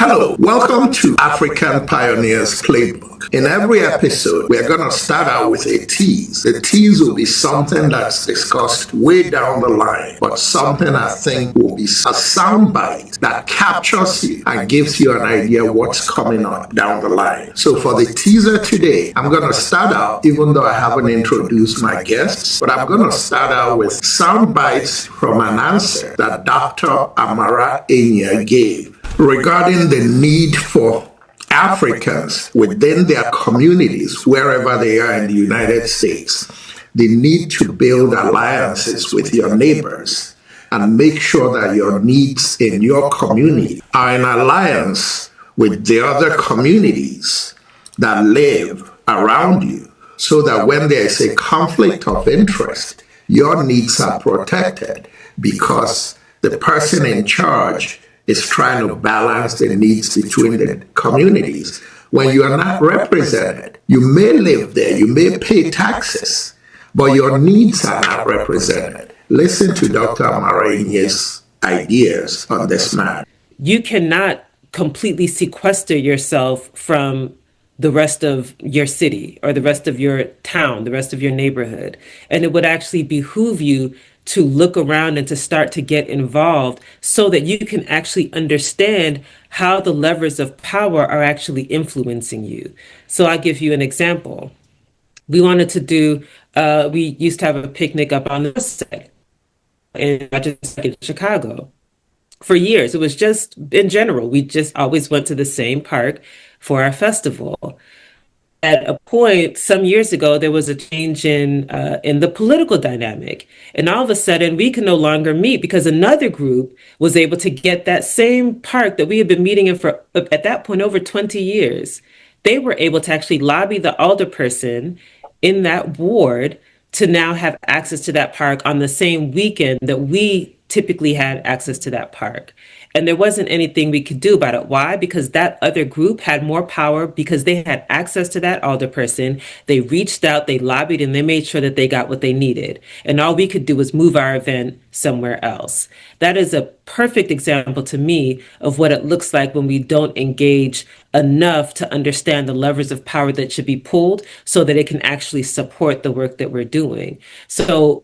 Hello, welcome to African Pioneers Playbook. In every episode, we're going to start out with a tease. The tease will be something that's discussed way down the line, but something I think will be a soundbite that captures you and gives you an idea what's coming up down the line. So for the teaser today, I'm going to start out, even though I haven't introduced my guests, but I'm going to start out with soundbites from an answer that Dr. Amara Enyia gave regarding the need for Africans within their communities, wherever they are in the United States, the need to build alliances with your neighbors and make sure that your needs in your community are in alliance with the other communities that live around you, so that when there is a conflict of interest, your needs are protected because the person in charge is trying to balance the needs between the communities. When you are not represented, you may live there, you may pay taxes, but your needs are not represented. Listen to Dr. Amara Enyia's ideas on this matter. You cannot completely sequester yourself from the rest of your city or the rest of your town, the rest of your neighborhood. And it would actually behoove you to look around and to start to get involved so that you can actually understand how the levers of power are actually influencing you. So I'll give you an example. We wanted to do, we used to have a picnic up on the west side in Chicago. For years, it was just, in general, we just always went to the same park for our festival. At a point, some years ago, there was a change in the political dynamic. And all of a sudden, we could no longer meet because another group was able to get that same park that we had been meeting in for, at that point, over 20 years. They were able to actually lobby the alderperson in that ward to now have access to that park on the same weekend that we typically had access to that park. And there wasn't anything we could do about it. Why? Because that other group had more power because they had access to that alderperson. They reached out, they lobbied, and they made sure that they got what they needed. And all we could do was move our event somewhere else. That is a perfect example to me of what it looks like when we don't engage enough to understand the levers of power that should be pulled so that it can actually support the work that we're doing. So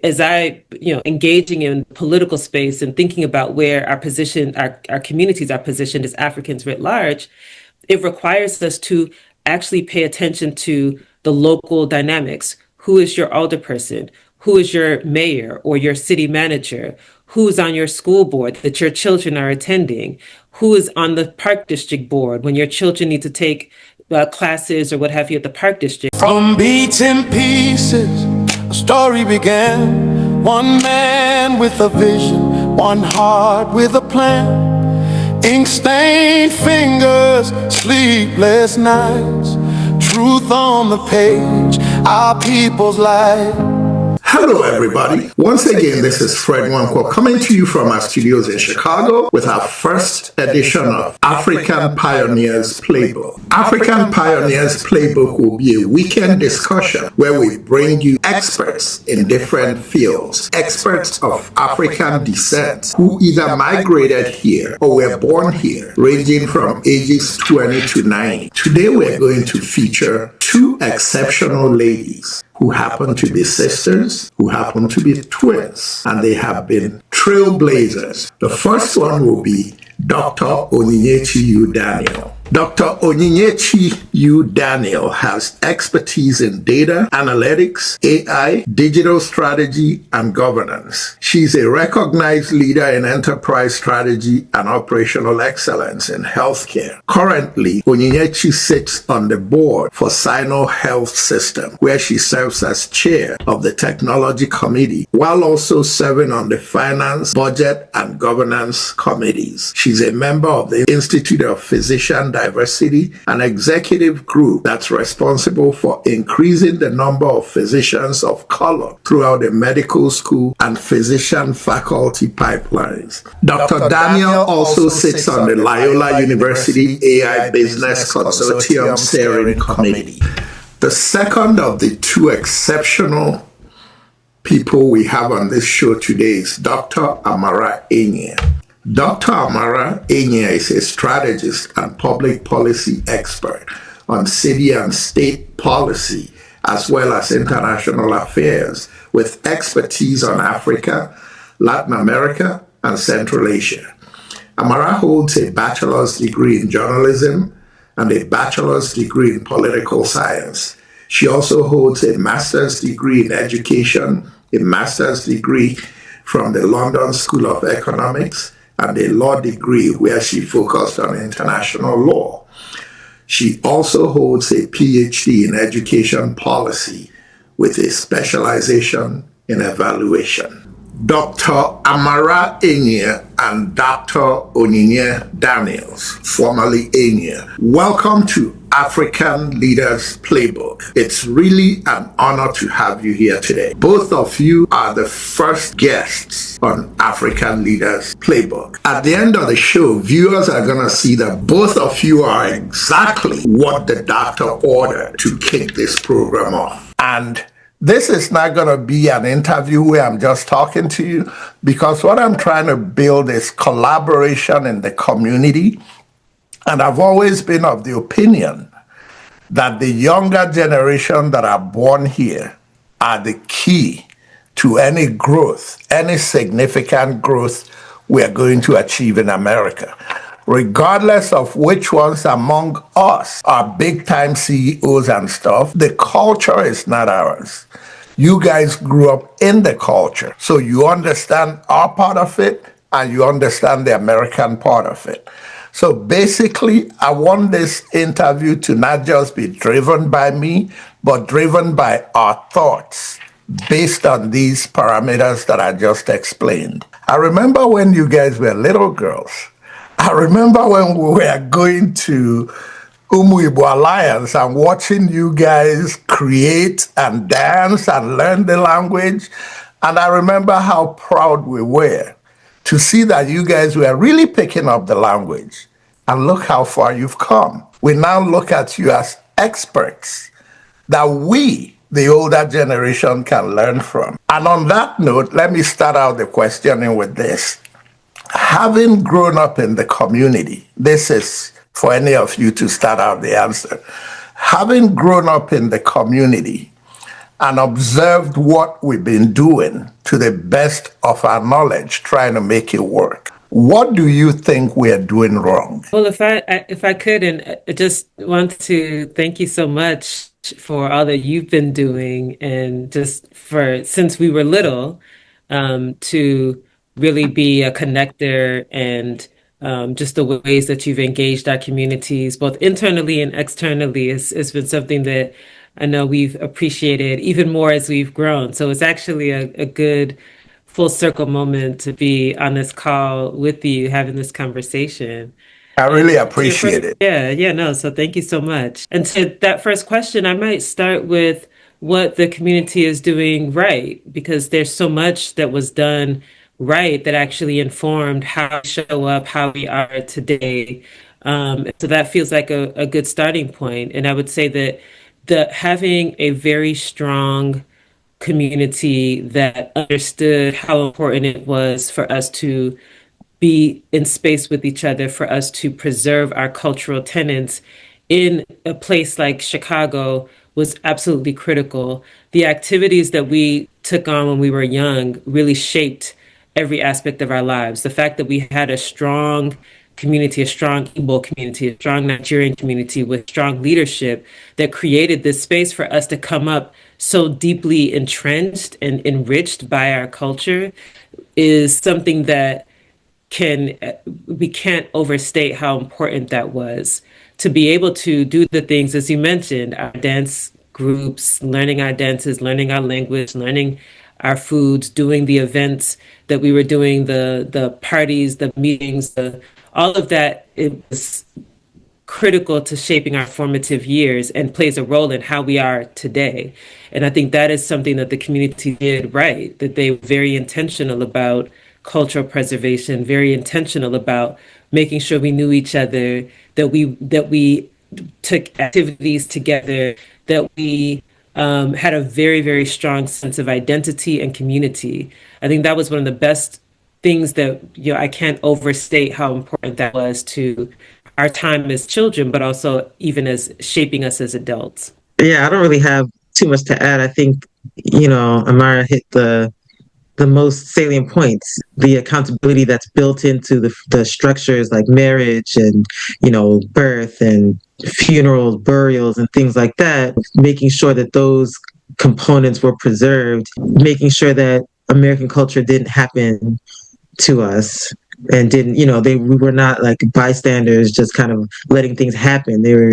as I engaging in political space and thinking about where our position, our communities are positioned as Africans writ large, it requires us to actually pay attention to the local dynamics. Who is your alderperson? Who is your mayor or your city manager? Who's on your school board that your children are attending? Who is on the park district board when your children need to take classes or what have you at the park district? From beaten pieces, a story began. One man with a vision, one heart with a plan. Ink-stained fingers, sleepless nights. Truth on the page, our people's life. Hello, everybody. Once again, this is Fred Wanko coming to you from our studios in Chicago with our first edition of African Pioneers Playbook. African Pioneers Playbook will be a weekend discussion where we bring you experts in different fields, experts of African descent who either migrated here or were born here, ranging from ages 20 to 90. Today, we're going to feature two exceptional ladies who happen to be sisters, who happen to be twins, and they have been trailblazers. The first one will be Dr. Onyinye Daniel. Dr. Onyinye Daniel has expertise in data, analytics, AI, digital strategy, and governance. She's a recognized leader in enterprise strategy and operational excellence in healthcare. Currently, Onyinye sits on the board for Sino Health System, where she serves as chair of the technology committee, while also serving on the finance, budget, and governance committees. She's a member of the Institute of Physician Diversity, an executive group that's responsible for increasing the number of physicians of color throughout the medical school and physician faculty pipelines. Dr. Daniel also sits on the Loyola University AI Business Consortium Steering Committee. The second of the two exceptional people we have on this show today is Dr. Amara Enyia. Dr. Amara Enyia is a strategist and public policy expert on city and state policy as well as international affairs with expertise on Africa, Latin America, and Central Asia. Amara holds a bachelor's degree in journalism and a bachelor's degree in political science. She also holds a master's degree in education, a master's degree from the London School of Economics, and a law degree where she focused on international law. She also holds a PhD in education policy with a specialization in evaluation. Dr. Amara Enyia and Dr. Onyinye Daniels, formerly Enyia, welcome to African Leaders Playbook. It's really an honor to have you here today. Both of you are the first guests on African Leaders Playbook. At the end of the show, viewers are going to see that both of you are exactly what the doctor ordered to kick this program off. And this is not going to be an interview where I'm just talking to you, because what I'm trying to build is collaboration in the community. And I've always been of the opinion that the younger generation that are born here are the key to any growth, any significant growth we are going to achieve in America. Regardless of which ones among us are big-time CEOs and stuff, the culture is not ours. You guys grew up in the culture, so you understand our part of it and you understand the American part of it. So basically, I want this interview to not just be driven by me, but driven by our thoughts based on these parameters that I just explained. I remember when you guys were little girls. I remember when we were going to Igbo Alliance and watching you guys create and dance and learn the language. And I remember how proud we were to see that you guys were really picking up the language. And look how far you've come. We now look at you as experts that we, the older generation, can learn from. And on that note, let me start out the questioning with this. Having grown up in the community, this is for any of you to start out the answer. Having grown up in the community and observed what we've been doing to the best of our knowledge, trying to make it work, what do you think we are doing wrong? Well, if I could, and I just want to thank you so much for all that you've been doing, and just for since we were little, to really be a connector, and just the ways that you've engaged our communities, both internally and externally, has been something that I know we've appreciated even more as we've grown. So it's actually a good full circle moment to be on this call with you, having this conversation. I really appreciate it. Yeah, no. So thank you so much. And to that first question, I might start with what the community is doing right, because there's so much that was done right that actually informed how we show up, how we are today. So that feels like a good starting point. And I would say that having a very strong community that understood how important it was for us to be in space with each other, for us to preserve our cultural tenets in a place like Chicago was absolutely critical. The activities that we took on when we were young really shaped every aspect of our lives. The fact that we had a strong community, a strong Igbo community, a strong Nigerian community with strong leadership that created this space for us to come up so deeply entrenched and enriched by our culture is something that we can't overstate how important that was. To be able to do the things, as you mentioned, our dance groups, learning our dances, learning our language, learning our foods, doing the events that we were doing, the parties, the meetings, all of that, it was critical to shaping our formative years and plays a role in how we are today. And I think that is something that the community did right, that they were very intentional about cultural preservation, very intentional about making sure we knew each other, that we took activities together, that we had a very, very strong sense of identity and community. I think that was one of the best things that, I can't overstate how important that was to our time as children, but also even as shaping us as adults. Yeah, I don't really have too much to add. I think, Amara hit the most salient points. The accountability that's built into the structures like marriage and, birth and funerals, burials, and things like that, making sure that those components were preserved, making sure that American culture didn't happen to us and didn't, we were not like bystanders just kind of letting things happen. They were,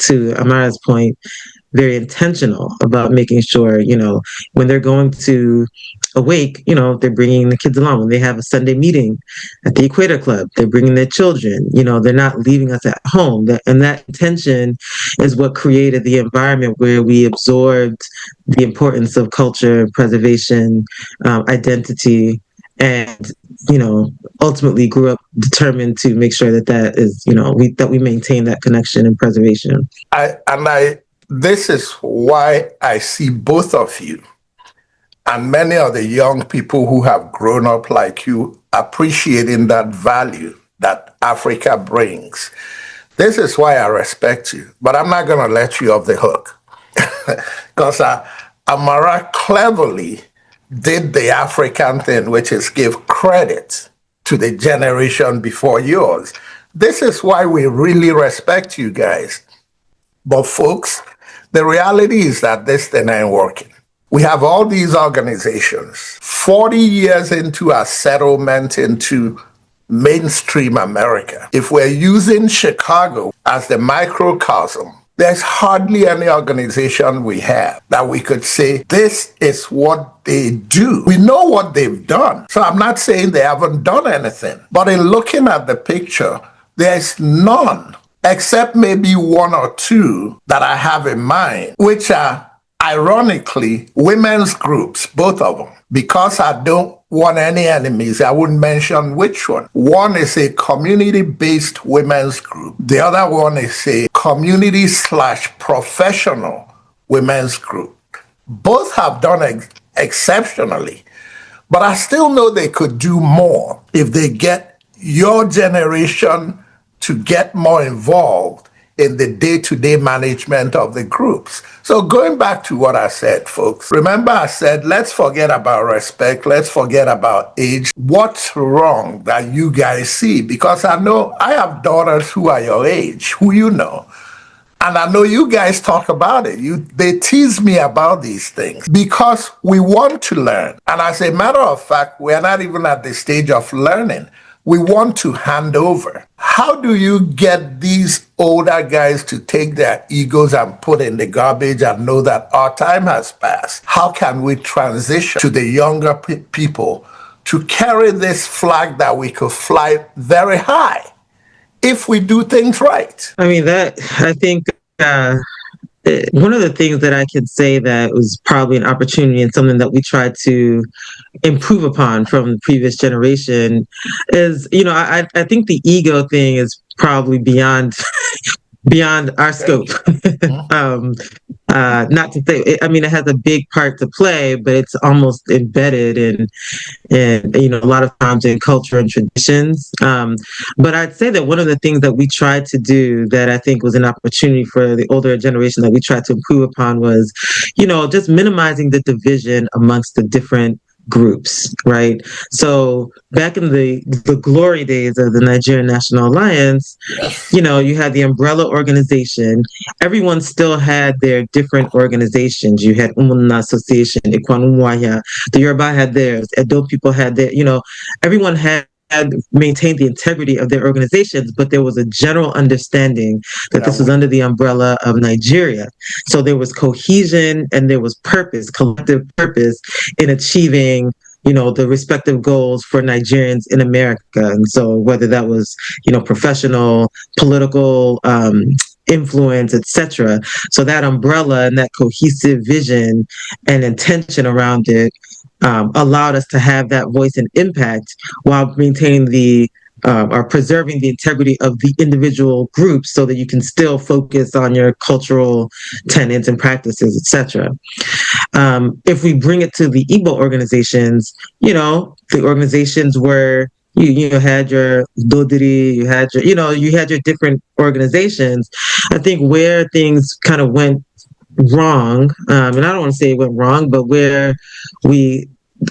to Amara's point, very intentional about making sure, when they're going to a wake, they're bringing the kids along. When they have a Sunday meeting at the Equator Club, they're bringing their children. They're not leaving us at home. And that intention is what created the environment where we absorbed the importance of culture, preservation, identity, and ultimately grew up determined to make sure that is, that we maintain that connection and preservation. This is why I see both of you and many of the young people who have grown up like you appreciating that value that Africa brings. This is why I respect you, but I'm not going to let you off the hook because Amara cleverly did the African thing, which is give credit to the generation before yours. This is why we really respect you guys. But folks, the reality is that this thing ain't working. We have all these organizations, 40 years into our settlement into mainstream America. If we're using Chicago as the microcosm, there's hardly any organization we have that we could say, this is what they do. We know what they've done. So I'm not saying they haven't done anything. But in looking at the picture, there's none, except maybe one or two that I have in mind, which are ironically women's groups, both of them. Because I don't want any enemies, I wouldn't mention which one. One is a community-based women's group. The other one is a community/professional women's group. Both have done exceptionally, but I still know they could do more if they get your generation to get more involved in the day-to-day management of the groups. So going back to what I said, folks, remember I said, let's forget about respect, let's forget about age. What's wrong that you guys see? Because I know I have daughters who are your age, who you know. And I know you guys talk about it. They tease me about these things because we want to learn. And as a matter of fact, we're not even at the stage of learning. We want to hand over. How do you get these older guys to take their egos and put in the garbage and know that our time has passed? How can we transition to the younger people to carry this flag that we could fly very high if we do things right? I mean, I think one of the things that I could say that was probably an opportunity and something that we tried to improve upon from the previous generation is, I think the ego thing is probably beyond our scope. Not to say, it has a big part to play, but it's almost embedded in a lot of times in culture and traditions. But I'd say that one of the things that we tried to do that I think was an opportunity for the older generation that we tried to improve upon was, just minimizing the division amongst the different groups, right? So back in the glory days of the Nigerian National Alliance, you had the umbrella organization. Everyone still had their different organizations. You had Umunna Association, Ikwanumwaya, the Yoruba had theirs, Edo people had their, everyone had maintained the integrity of their organizations, but there was a general understanding that this was under the umbrella of Nigeria. So there was cohesion and there was purpose, collective purpose in achieving, the respective goals for Nigerians in America. And so whether that was, professional, political, influence, etc. So that umbrella and that cohesive vision and intention around it allowed us to have that voice and impact while maintaining the are preserving the integrity of the individual groups so that you can still focus on your cultural tenets and practices, etc. If we bring it to the Igbo organizations, the organizations where you had your Dodiri, you had your different organizations. I think where things kind of went wrong, and I don't want to say it went wrong, but we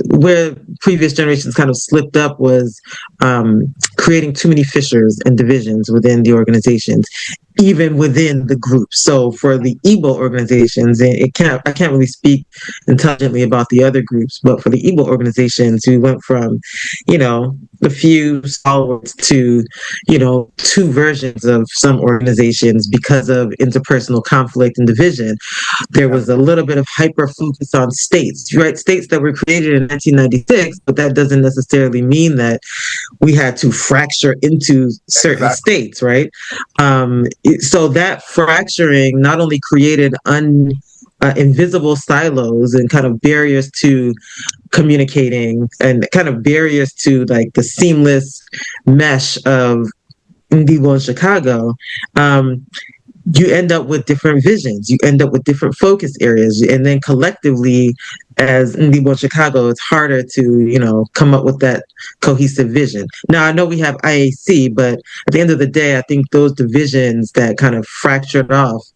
where previous generations kind of slipped up was creating too many fissures and divisions within the organizations, even within the group. So for the Igbo organizations, I can't really speak intelligently about the other groups, but for the Igbo organizations, we went from, a few stalwarts to, two versions of some organizations because of interpersonal conflict and division. There was a little bit of hyper focus on states, right? States that were created in 1996, but that doesn't necessarily mean that we had to fracture into certain states, right? So that fracturing not only created invisible silos and kind of barriers to communicating and kind of barriers to like the seamless mesh of Ndibo and Chicago. You end up with different visions. You end up with different focus areas. And then collectively, as Ndibo Chicago, it's harder to, come up with that cohesive vision. Now, I know we have IAC, but at the end of the day, I think those divisions that kind of fractured off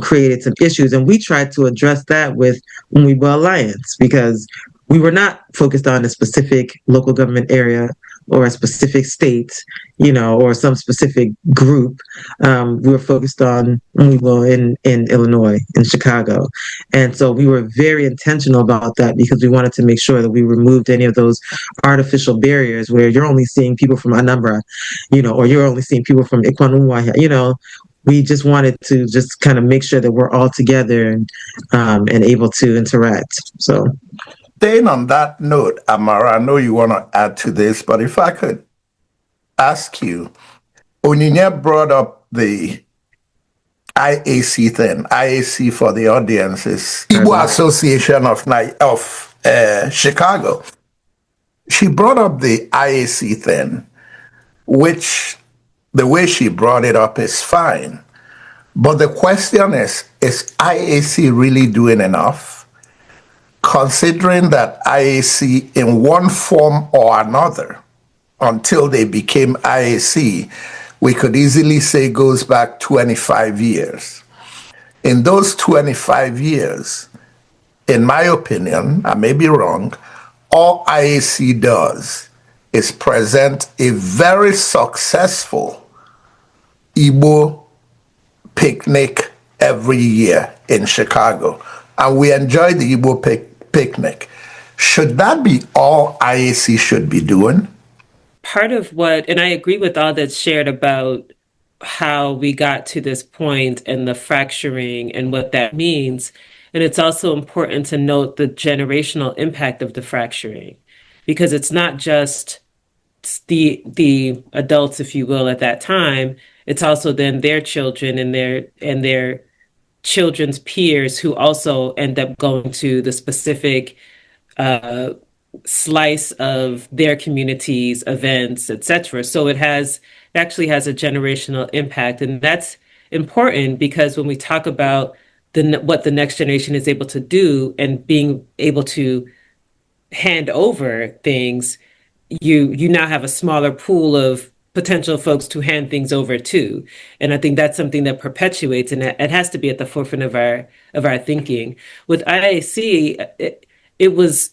created some issues. And we tried to address that with Mwiba Alliance because we were not focused on a specific local government area or a specific state, or some specific group. We were focused on in Illinois, in Chicago. And so we were very intentional about that because we wanted to make sure that we removed any of those artificial barriers where you're only seeing people from Anambra, or you're only seeing people from Ikwanumwa, we just wanted to just kind of make sure that we're all together and able to interact. So. Staying on that note, Amara, I know you want to add to this, but if I could ask you, Onyinye brought up the IAC thing. IAC, for the audience, is Igbo Association of Chicago. She brought up the IAC thing, which the way she brought it up is fine. But the question is IAC really doing enough? Considering that IAC in one form or another, until they became IAC, we could easily say goes back 25 years. In those 25 years, in my opinion, I may be wrong, all IAC does is present a very successful Igbo picnic every year in Chicago. And we enjoy the Igbo picnic. Should that be all IAC should be doing? Part of and I agree with all that's shared about how we got to this point and the fracturing and what that means. And it's also important to note the generational impact of the fracturing, because it's not just the adults, if you will, at that time. It's also then their children and their children's peers who also end up going to the specific slice of their communities, events, etc. So it actually has a generational impact, and that's important because when we talk about what the next generation is able to do and being able to hand over things, you now have a smaller pool of potential folks to hand things over to. And I think that's something that perpetuates, and it has to be at the forefront of our thinking. With IAC, it was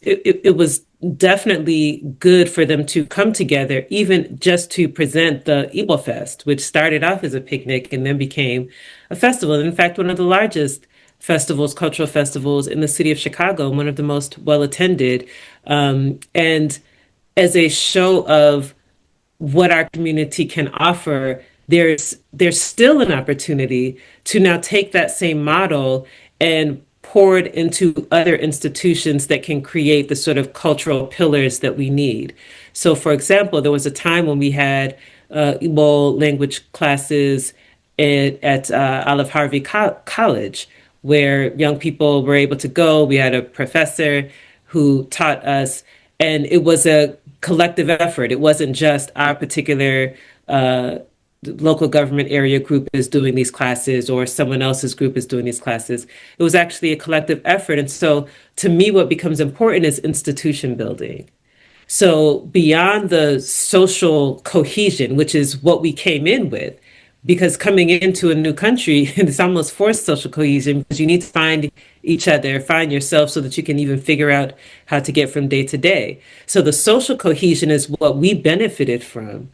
definitely good for them to come together, even just to present the Igbo Fest, which started off as a picnic and then became a festival. And in fact, one of the largest cultural festivals in the city of Chicago, one of the most well attended, and as a show of what our community can offer, there's still an opportunity to now take that same model and pour it into other institutions that can create the sort of cultural pillars that we need. So, for example, there was a time when we had Igbo language classes at Olive Harvey College, where young people were able to go. We had a professor who taught us, and it was a collective effort. It wasn't just our particular local government area group is doing these classes or someone else's group is doing these classes. It was actually a collective effort. And so to me, what becomes important is institution building. So beyond the social cohesion, which is what we came in with, because coming into a new country, it's almost forced social cohesion because you need to find each other, find yourself so that you can even figure out how to get from day to day. So the social cohesion is what we benefited from,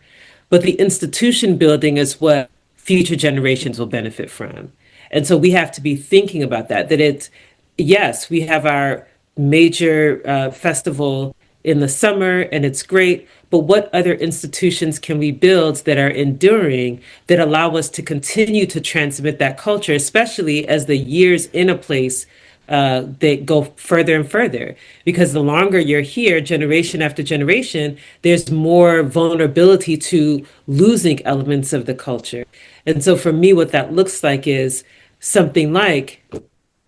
but the institution building is what future generations will benefit from. And so we have to be thinking about that, that it's, yes, we have our major festival in the summer and it's great, but what other institutions can we build that are enduring, that allow us to continue to transmit that culture, especially as the years in a place they go further and further. Because the longer you're here, generation after generation, there's more vulnerability to losing elements of the culture. And so for me, what that looks like is something like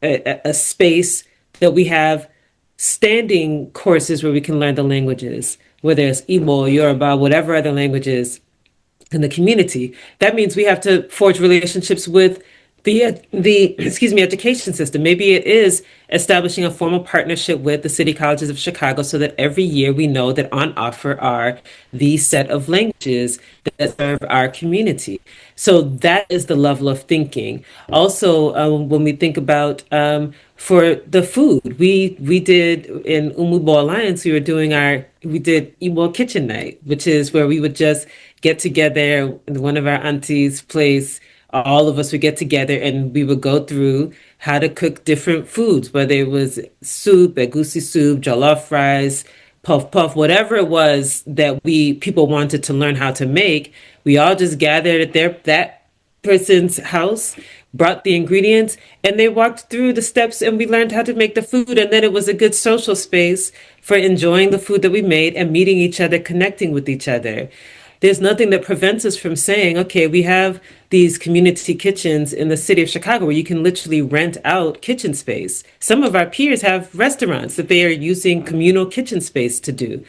a space that we have standing courses where we can learn the languages, whether it's Igbo, Yoruba, whatever other languages in the community. That means we have to forge relationships with the education system. Maybe it is establishing a formal partnership with the city colleges of Chicago so that every year we know that on offer are these set of languages that serve our community. So that is the level of thinking. Also, when we think about for the food, we did in Umubo Alliance, we did Igbo Kitchen Night, which is where we would just get together in one of our auntie's place. All of us would get together and we would go through how to cook different foods, whether it was soup, egusi soup, jollof rice, puff puff, whatever it was that people wanted to learn how to make. We all just gathered at that person's house, brought the ingredients, and they walked through the steps and we learned how to make the food. And then it was a good social space for enjoying the food that we made and meeting each other, connecting with each other. There's nothing that prevents us from saying, okay, we have these community kitchens in the city of Chicago where you can literally rent out kitchen space. Some of our peers have restaurants that they are using communal kitchen space to do.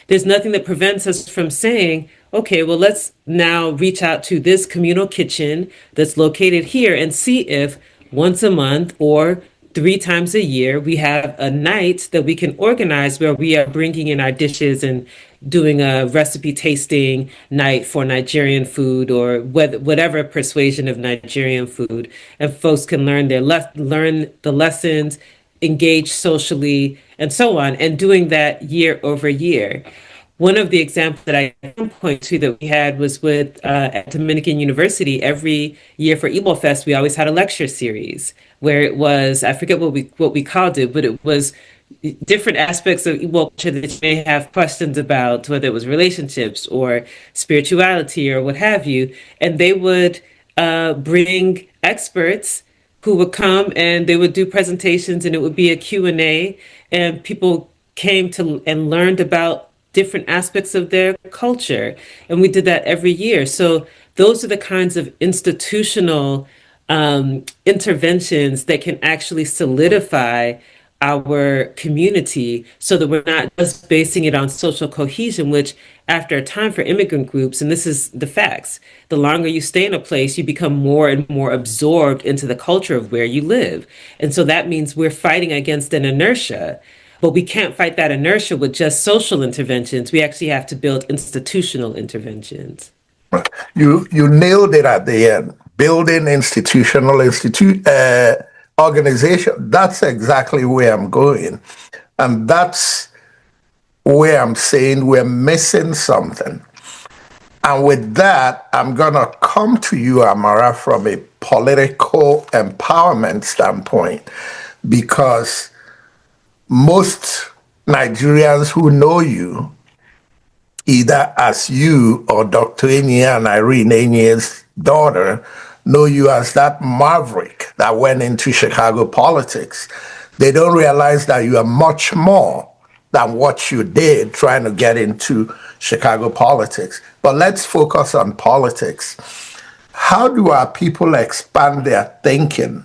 There's nothing that prevents us from saying, okay, well, let's now reach out to this communal kitchen that's located here and see if once a month or 3 times a year, we have a night that we can organize where we are bringing in our dishes and doing a recipe tasting night for Nigerian food or whatever persuasion of Nigerian food. And folks can learn learn the lessons, engage socially, and so on, and doing that year over year. One of the examples that I can point to that we had was with at Dominican University. Every year for Igbo Fest, we always had a lecture series where it was, I forget what we called it, but it was different aspects of Igbo culture that you may have questions about, whether it was relationships or spirituality or what have you. And they would bring experts who would come and they would do presentations and it would be a Q&A and people came to and learned about different aspects of their culture. And we did that every year. So those are the kinds of institutional interventions that can actually solidify our community so that we're not just basing it on social cohesion, which after a time for immigrant groups, and this is the facts, the longer you stay in a place, you become more and more absorbed into the culture of where you live. And so that means we're fighting against an inertia. But we can't fight that inertia with just social interventions. We actually have to build institutional interventions. You nailed it at the end. Building institutional organization. That's exactly where I'm going. And that's where I'm saying we're missing something. And with that, I'm going to come to you, Amara, from a political empowerment standpoint, because most Nigerians who know you, either as you or Dr. Enyia and Irene Enyia's daughter, know you as that maverick that went into Chicago politics. They don't realize that you are much more than what you did trying to get into Chicago politics. But let's focus on politics. How do our people expand their thinking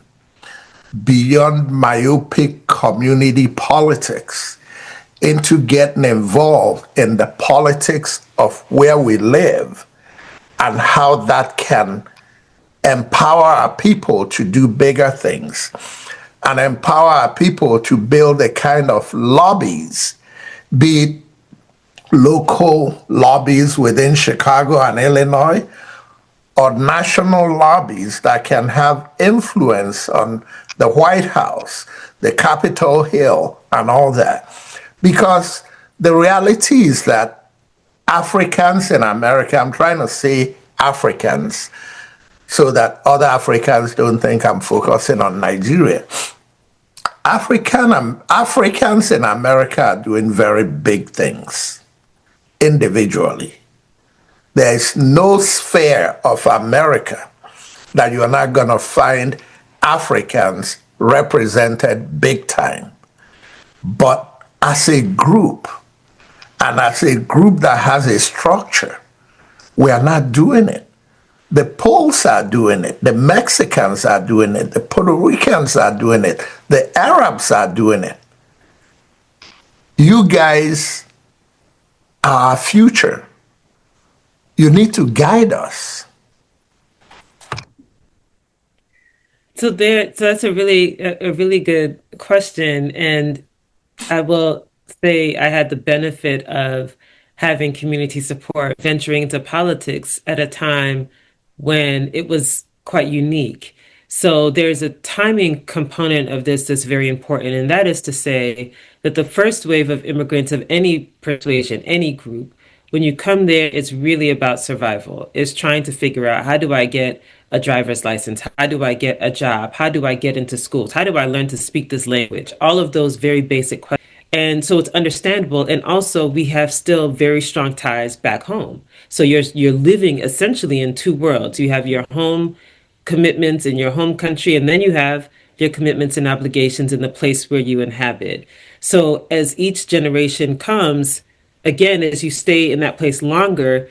beyond myopic community politics into getting involved in the politics of where we live and how that can empower our people to do bigger things and empower our people to build a kind of lobbies, be it local lobbies within Chicago and Illinois, or national lobbies that can have influence on the White House, the Capitol Hill, and all that. Because the reality is that Africans in America, I'm trying to say Africans so that other Africans don't think I'm focusing on Nigeria. Africans in America are doing very big things individually. There is no sphere of America that you're not going to find Africans represented big time. But as a group, and as a group that has a structure, we are not doing it. The Poles are doing it. The Mexicans are doing it. The Puerto Ricans are doing it. The Arabs are doing it. You guys are our future. You need to guide us. So that's a really good question, and I will say I had the benefit of having community support, venturing into politics at a time when it was quite unique. So there's a timing component of this that's very important, and that is to say that the first wave of immigrants of any persuasion, any group, when you come there, it's really about survival. It's trying to figure out, how do I get a driver's license? How do I get a job? How do I get into schools? How do I learn to speak this language? All of those very basic questions. And so it's understandable. And also we have still very strong ties back home. So you're living essentially in two worlds. You have your home commitments in your home country, and then you have your commitments and obligations in the place where you inhabit. So as each generation comes, again, as you stay in that place longer,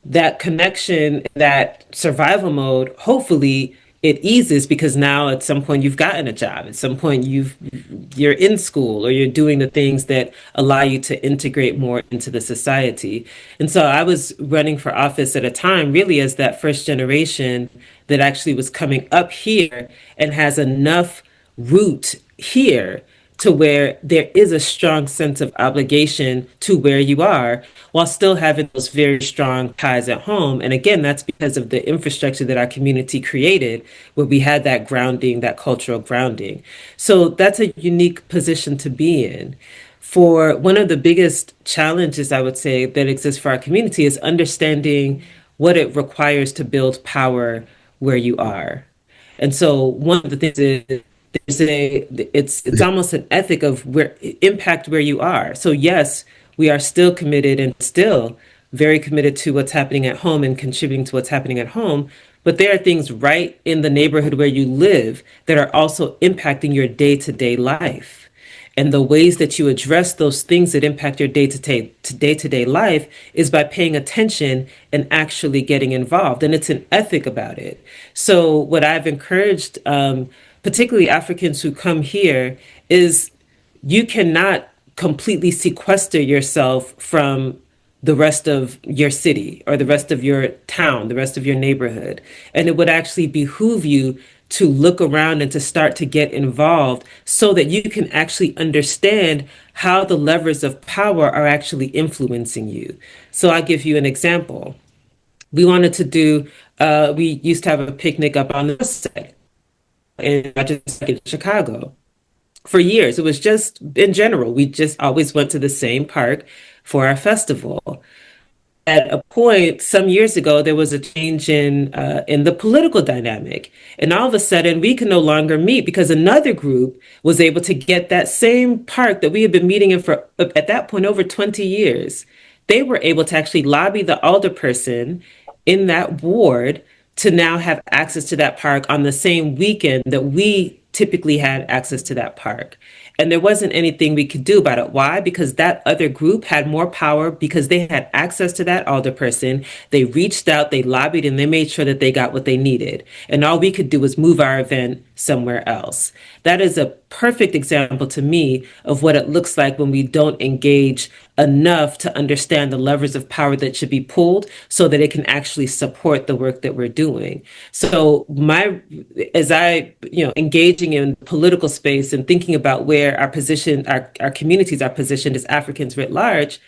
that connection, that survival mode, hopefully it eases, because now at some point you've gotten a job. At some point you're in school, or you're doing the things that allow you to integrate more into the society. And so I was running for office at a time really as that first generation that actually was coming up here and has enough root here to where there is a strong sense of obligation to where you are, while still having those very strong ties at home. And again, that's because of the infrastructure that our community created, where we had that grounding, that cultural grounding. So that's a unique position to be in. For one of the biggest challenges, I would say, that exists for our community is understanding what it requires to build power where you are. And so one of the things is, it's almost an ethic of where impact where you are. So yes, we are still committed and still very committed to what's happening at home and contributing to what's happening at home. But there are things right in the neighborhood where you live that are also impacting your day-to-day life. And the ways that you address those things that impact your day-to-day life is by paying attention and actually getting involved. And it's an ethic about it. So what I've encouraged, particularly Africans who come here, is you cannot completely sequester yourself from the rest of your city or the rest of your town, the rest of your neighborhood. And it would actually behoove you to look around and to start to get involved so that you can actually understand how the levers of power are actually influencing you. So I'll give you an example. We wanted to do, we used to have a picnic up on the west side in Chicago. For years, it was just in general, we just always went to the same park for our festival. At a point some years ago, there was a change in the political dynamic, and all of a sudden, we can no longer meet because another group was able to get that same park that we had been meeting in for at that point over 20 years. They were able to actually lobby the alderperson in that ward to now have access to that park on the same weekend that we typically had access to that park. And there wasn't anything we could do about it. Why? Because that other group had more power because they had access to that alderperson. They reached out, they lobbied, and they made sure that they got what they needed. And all we could do was move our event somewhere else. That is a perfect example to me of what it looks like when we don't engage enough to understand the levers of power that should be pulled so that it can actually support the work that we're doing. So as I, engaging in political space and thinking about where our communities are positioned as Africans writ large,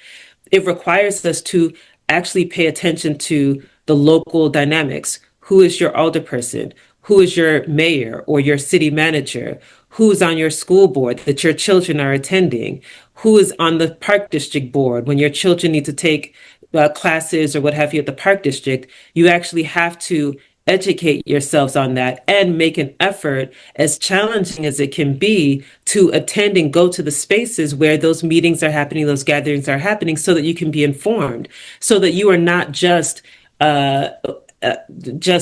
it requires us to actually pay attention to the local dynamics. Who is your alderperson? Who is your mayor or your city manager? Who's on your school board that your children are attending? Who is on the park district board when your children need to take classes or what have you at the park district? You actually have to educate yourselves on that and make an effort, as challenging as it can be, to attend and go to the spaces where those meetings are happening, those gatherings are happening, so that you can be informed, so that you are not just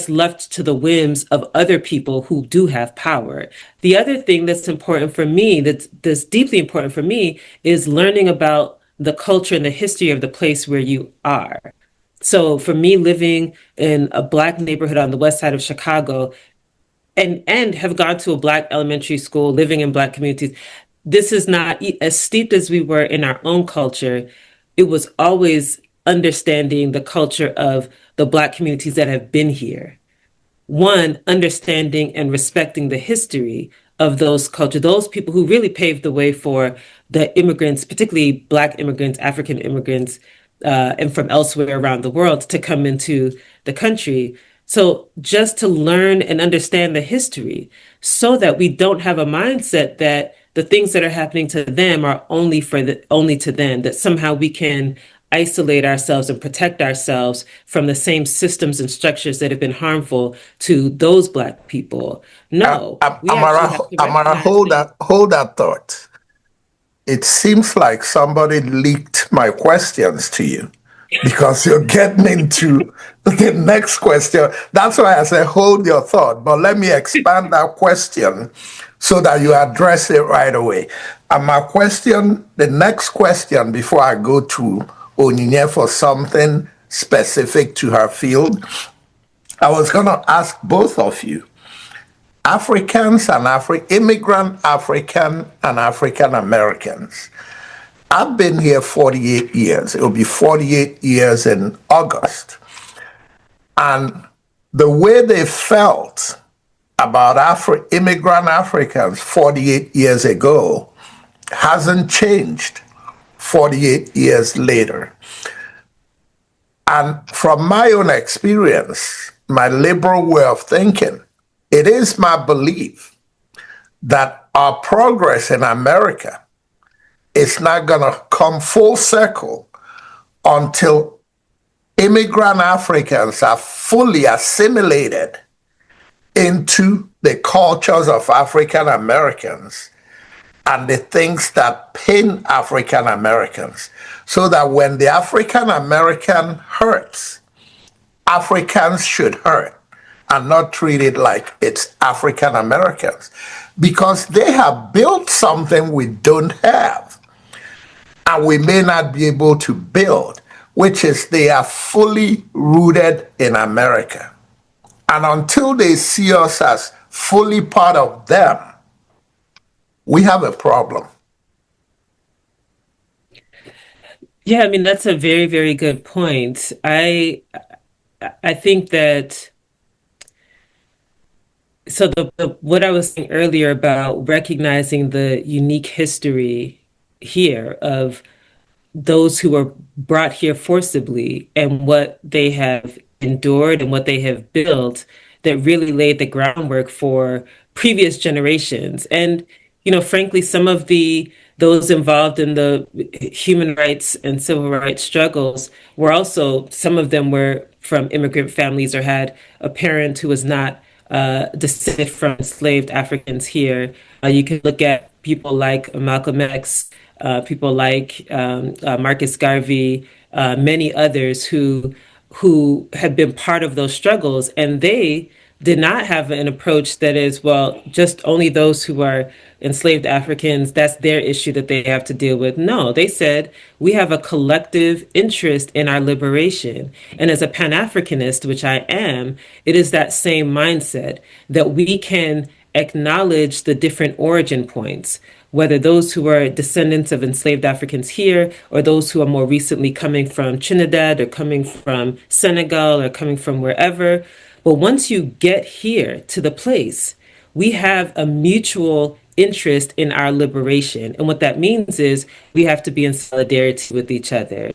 left to the whims of other people who do have power. The other thing that's important for me, that's deeply important for me, is learning about the culture and the history of the place where you are. So for me, living in a Black neighborhood on the west side of Chicago, and have gone to a Black elementary school, living in Black communities, this is not as steeped as we were in our own culture. It was always understanding the culture of the Black communities that have been here. One, understanding and respecting the history of those cultures, those people who really paved the way for the immigrants, particularly Black immigrants, African immigrants, and from elsewhere around the world to come into the country. So just to learn and understand the history so that we don't have a mindset that the things that are happening to them are only to them, that somehow we can isolate ourselves and protect ourselves from the same systems and structures that have been harmful to those Black people. No, we actually Amara, have to Amara, recognize things. hold that thought. It seems like somebody leaked my questions to you because you're getting into the next question. That's why I said hold your thought, but let me expand that question so that you address it right away. And the next question before I go to Onyinye for something specific to her field, I was going to ask both of you. Africans and immigrant African and African Americans. I've been here 48 years. It will be 48 years in August. And the way they felt about immigrant Africans 48 years ago hasn't changed 48 years later. And from my own experience, my liberal way of thinking, it is my belief that our progress in America is not going to come full circle until immigrant Africans are fully assimilated into the cultures of African Americans and the things that pain African Americans, so that when the African American hurts, Africans should hurt and not treat it like it's African Americans, because they have built something we don't have and we may not be able to build, which is they are fully rooted in America. And until they see us as fully part of them, we have a problem. Yeah, I mean, that's a very, very good point. I think that what I was saying earlier about recognizing the unique history here of those who were brought here forcibly and what they have endured and what they have built that really laid the groundwork for previous generations. And, frankly, some of those involved in the human rights and civil rights struggles were also, some of them were from immigrant families or had a parent who was not descended from enslaved Africans here. You can look at people like Malcolm X, people like Marcus Garvey, many others who have been part of those struggles, and they did not have an approach that is, well, just only those who are enslaved Africans, that's their issue that they have to deal with. No, they said we have a collective interest in our liberation. And as a Pan Africanist, which I am, it is that same mindset that we can acknowledge the different origin points, whether those who are descendants of enslaved Africans here, or those who are more recently coming from Trinidad, or coming from Senegal, or coming from wherever. But once you get here to the place, we have a mutual interest in our liberation. And what that means is we have to be in solidarity with each other.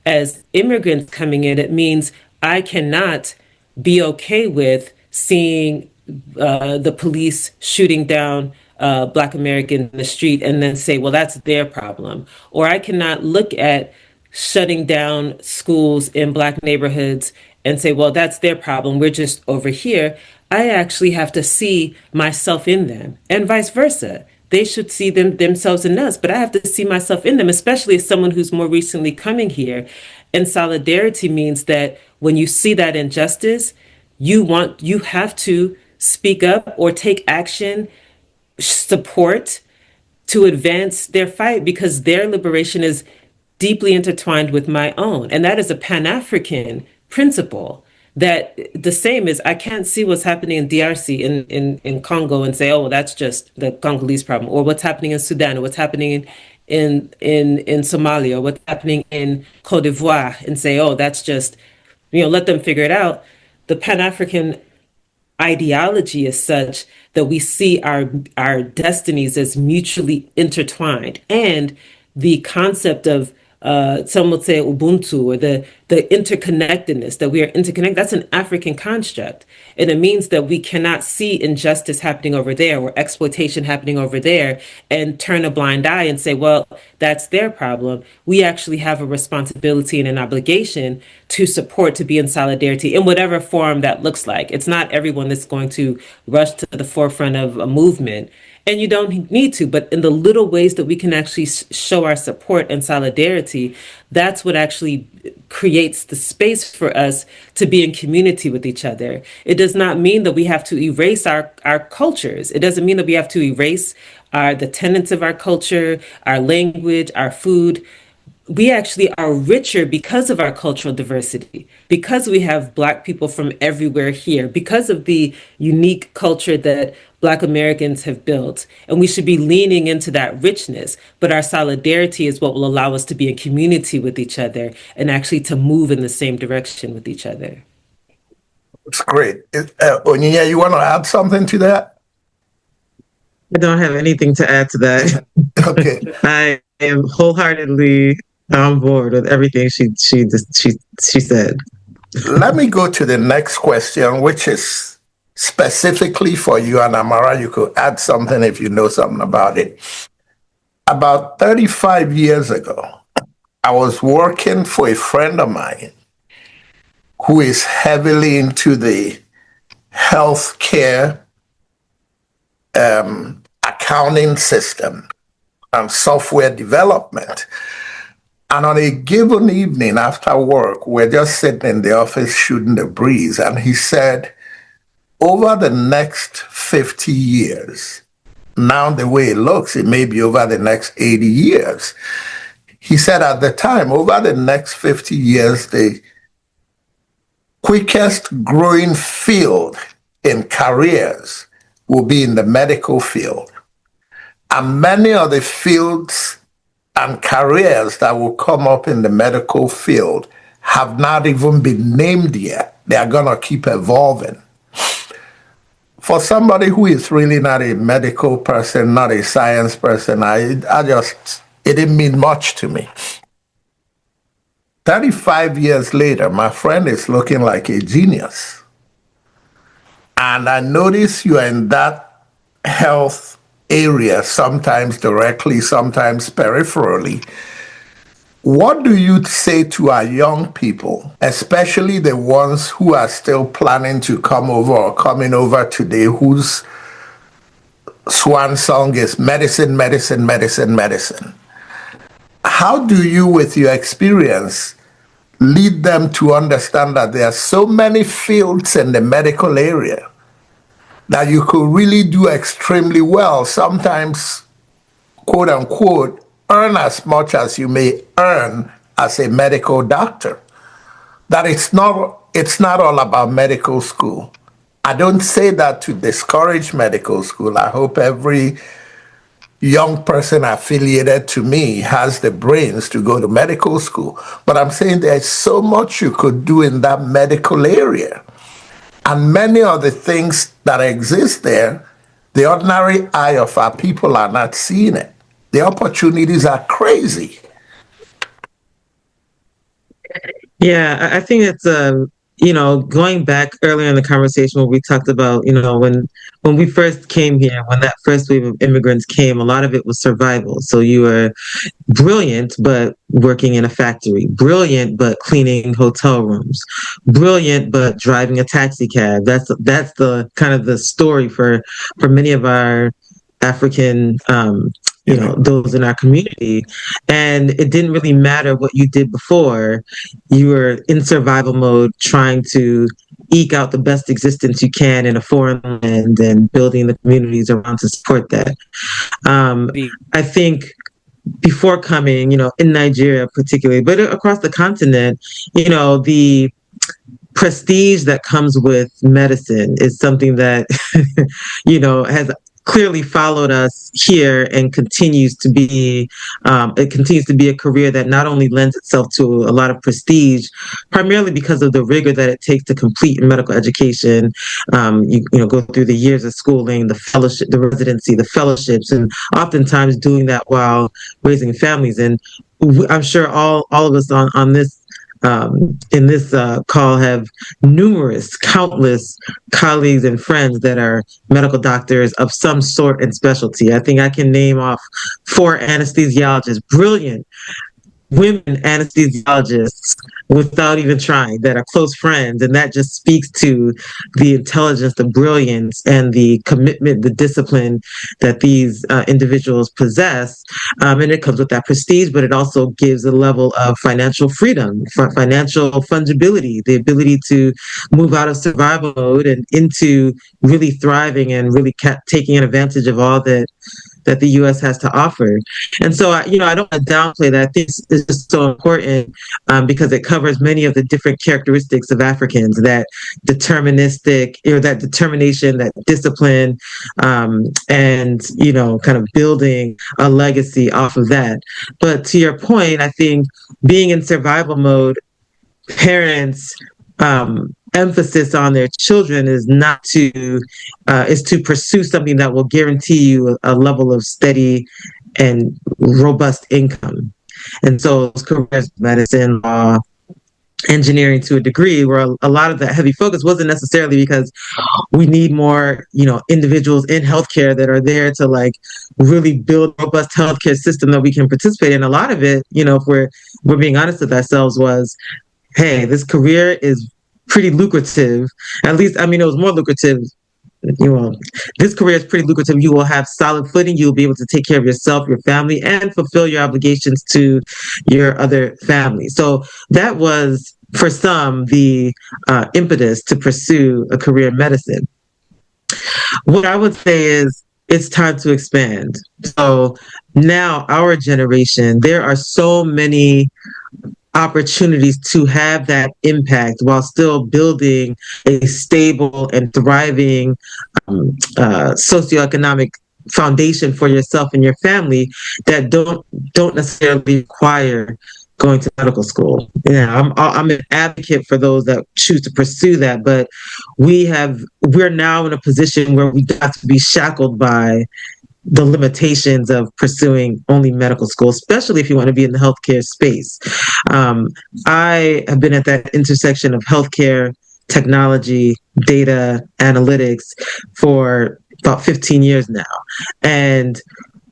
As immigrants coming in, it means I cannot be okay with seeing the police shooting down Black Americans in the street and then say, well, that's their problem. Or I cannot look at shutting down schools in Black neighborhoods and say, well, that's their problem. We're just over here. I actually have to see myself in them, and vice versa. They should see themselves in us, but I have to see myself in them, especially as someone who's more recently coming here. And solidarity means that when you see that injustice, you have to speak up or take action, support, to advance their fight, because their liberation is deeply intertwined with my own. And that is a Pan-African principle. That the same is, I can't see what's happening in DRC, in Congo, and say, oh, well, that's just the Congolese problem, or what's happening in Sudan, or what's happening in Somalia, or what's happening in Cote d'Ivoire, and say, oh, that's just, let them figure it out. The Pan-African ideology is such that we see our destinies as mutually intertwined, and the concept of some would say Ubuntu, or the interconnectedness, that we are interconnected. That's an African construct. And it means that we cannot see injustice happening over there, or exploitation happening over there, and turn a blind eye and say, well, that's their problem. We actually have a responsibility and an obligation to support, to be in solidarity in whatever form that looks like. It's not everyone that's going to rush to the forefront of a movement. And you don't need to, but in the little ways that we can actually show our support and solidarity, that's what actually creates the space for us to be in community with each other. It does not mean that we have to erase our cultures. It doesn't mean that we have to erase the tenets of our culture, our language, our food. We actually are richer because of our cultural diversity, because we have Black people from everywhere here, because of the unique culture that Black Americans have built. And we should be leaning into that richness. But our solidarity is what will allow us to be in community with each other, and actually to move in the same direction with each other. It's great. Onyinye, you want to add something to that? I don't have anything to add to that. Okay. I am wholeheartedly on board with everything she said. Let me go to the next question, which is specifically for you, and Amara. You could add something if you know something about it. About 35 years ago, I was working for a friend of mine who is heavily into the healthcare accounting system and software development. And on a given evening after work, we're just sitting in the office shooting the breeze. And he said, over the next 50 years, now the way it looks, it may be over the next 80 years. He said at the time, over the next 50 years, the quickest growing field in careers will be in the medical field. And many of the fields and careers that will come up in the medical field have not even been named yet. They are going to keep evolving. For somebody who is really not a medical person, not a science person, it didn't mean much to me. 35 years later, my friend is looking like a genius. And I notice you are in that health area, sometimes directly, sometimes peripherally. What do you say to our young people, especially the ones who are still planning to come over or coming over today, whose swan song is medicine, medicine, medicine, medicine? How do you, with your experience, lead them to understand that there are so many fields in the medical area that you could really do extremely well. Sometimes, quote unquote, earn as much as you may earn as a medical doctor. That it's not all about medical school. I don't say that to discourage medical school. I hope every young person affiliated to me has the brains to go to medical school. But I'm saying there's so much you could do in that medical area. And many of the things that exist there, the ordinary eye of our people are not seeing it. The opportunities are crazy. Yeah, I think it's going back earlier in the conversation when we talked about, when we first came here, when that first wave of immigrants came, a lot of it was survival. So you were brilliant, but working in a factory, brilliant, but cleaning hotel rooms, brilliant, but driving a taxi cab. That's the kind of the story for many of our African, those in our community. And it didn't really matter what you did before. You were in survival mode, trying to eke out the best existence you can in a foreign land and building the communities around to support that. I think before coming, in Nigeria particularly, but across the continent, the prestige that comes with medicine is something that, has clearly followed us here and continues to be a career that not only lends itself to a lot of prestige, primarily because of the rigor that it takes to complete medical education. You go through the years of schooling, the fellowship, the residency, the fellowships, and oftentimes doing that while raising families. And I'm sure all of us on this in this call have countless colleagues and friends that are medical doctors of some sort and specialty. I think I can name off 4 anesthesiologists, brilliant women anesthesiologists without even trying, that are close friends. And that just speaks to the intelligence, the brilliance, and the commitment, the discipline that these individuals possess. And it comes with that prestige, but it also gives a level of financial freedom, financial fungibility, the ability to move out of survival mode and into really thriving and really taking advantage of all that the U.S. has to offer. And so, I don't want to downplay that. I think it's just so important because it covers many of the different characteristics of Africans, that deterministic, that determination, that discipline, and, kind of building a legacy off of that. But to your point, I think being in survival mode, parents, emphasis on their children is to pursue something that will guarantee you a level of steady and robust income. And so those careers, medicine, law, engineering to a degree, where a lot of that heavy focus wasn't necessarily because we need more, individuals in healthcare that are there to really build a robust healthcare system that we can participate in. A lot of it, if we're being honest with ourselves, was, hey, this career is pretty lucrative. At least, it was more lucrative. This career is pretty lucrative. You will have solid footing. You will be able to take care of yourself, your family, and fulfill your obligations to your other family. So that was, for some, the impetus to pursue a career in medicine. What I would say is it's time to expand. So now our generation, there are so many opportunities to have that impact while still building a stable and thriving socioeconomic foundation for yourself and your family that don't necessarily require going to medical school. I'm an advocate for those that choose to pursue that, but we're now in a position where we got to be shackled by the limitations of pursuing only medical school, especially if you want to be in the healthcare space. I have been at that intersection of healthcare, technology, data, analytics for about 15 years now. And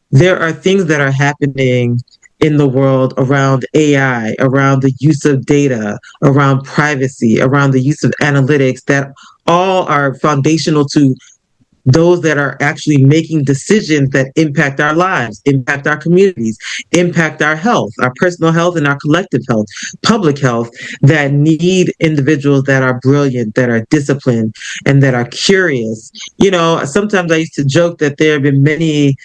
there are things that are happening in the world around AI, around the use of data, around privacy, around the use of analytics that all are foundational to those that are actually making decisions that impact our lives, impact our communities, impact our health, our personal health and our collective health, public health, that need individuals that are brilliant, that are disciplined, and that are curious. Sometimes I used to joke that there have been many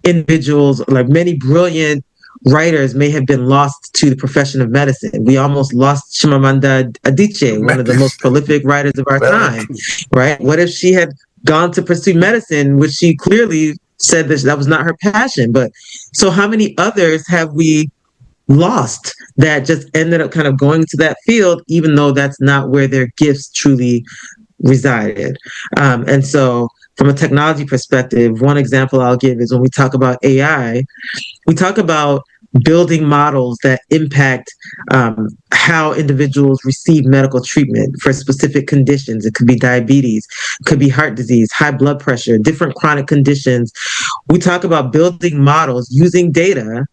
individuals, like many brilliant writers may have been lost to the profession of medicine. We almost lost Chimamanda Adichie, one of the most prolific writers of our time, right? What if she had gone to pursue medicine, which she clearly said that was not her passion? But so how many others have we lost that just ended up kind of going to that field, even though that's not where their gifts truly resided? And so from a technology perspective, one example I'll give is when we talk about AI, we talk about building models that impact how individuals receive medical treatment for specific conditions. It could be diabetes, could be heart disease, high blood pressure, different chronic conditions. We talk about building models using data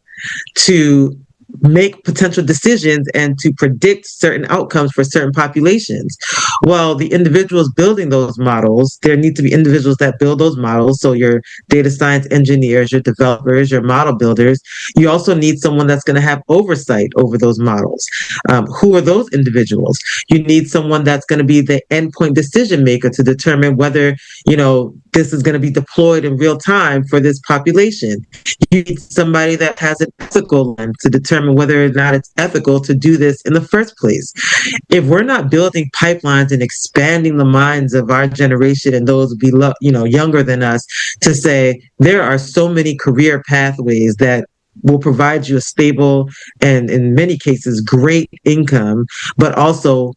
to make potential decisions and to predict certain outcomes for certain populations. Well, the individuals building those models, there need to be individuals that build those models. So your data science engineers, your developers, your model builders. You also need someone that's going to have oversight over those models. Who are those individuals? You need someone that's going to be the endpoint decision maker to determine whether, this is going to be deployed in real time for this population. You need somebody that has an ethical lens to determine whether or not it's ethical to do this in the first place. If we're not building pipelines and expanding the minds of our generation and those younger than us, to say there are so many career pathways that will provide you a stable and, in many cases, great income, but also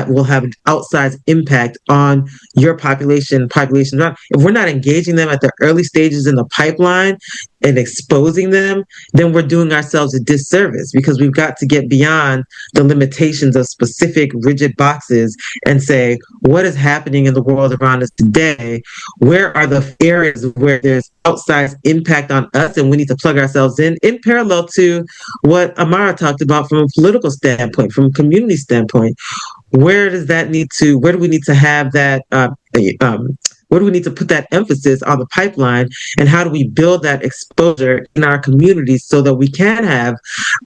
will have an outsized impact on your population. If we're not engaging them at the early stages in the pipeline and exposing them, then we're doing ourselves a disservice, because we've got to get beyond the limitations of specific rigid boxes and say, what is happening in the world around us today? Where are the areas where there's outsized impact on us and we need to plug ourselves in parallel to what Amara talked about from a political standpoint, from a community standpoint? Where do we need to have that, where do we need to put that emphasis on the pipeline, and how do we build that exposure in our communities so that we can have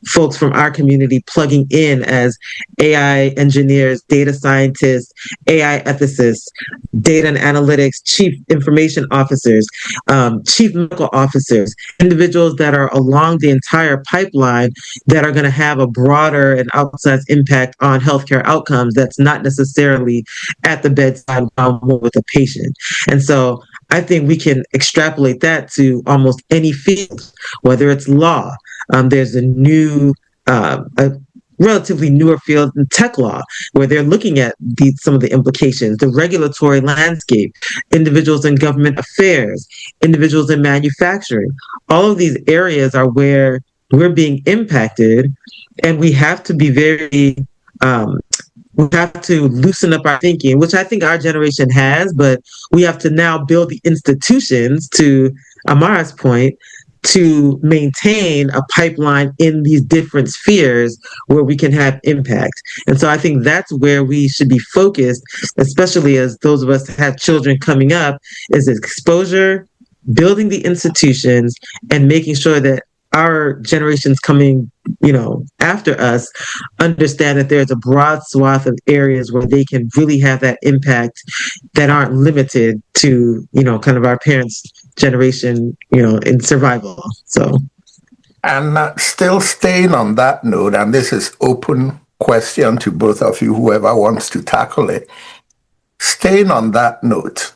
folks from our community plugging in as AI engineers, data scientists, AI ethicists, data and analytics, chief information officers, chief medical officers, individuals that are along the entire pipeline that are going to have a broader and outsized impact on healthcare outcomes that's not necessarily at the bedside with a patient. And so I think we can extrapolate that to almost any field, whether it's law. There's a relatively newer field in tech law, where they're looking at some of the implications, the regulatory landscape, individuals in government affairs, individuals in manufacturing. All of these areas are where we're being impacted, and we have to be we have to loosen up our thinking, which I think our generation has, but we have to now build the institutions, to Amara's point, to maintain a pipeline in these different spheres where we can have impact. And so I think that's where we should be focused, especially as those of us that have children coming up, is exposure, building the institutions, and making sure that our generations coming, after us understand that there's a broad swath of areas where they can really have that impact that aren't limited to, kind of our parents' generation, in survival. So, and still staying on that note, and this is open question to both of you, whoever wants to tackle it. Staying on that note,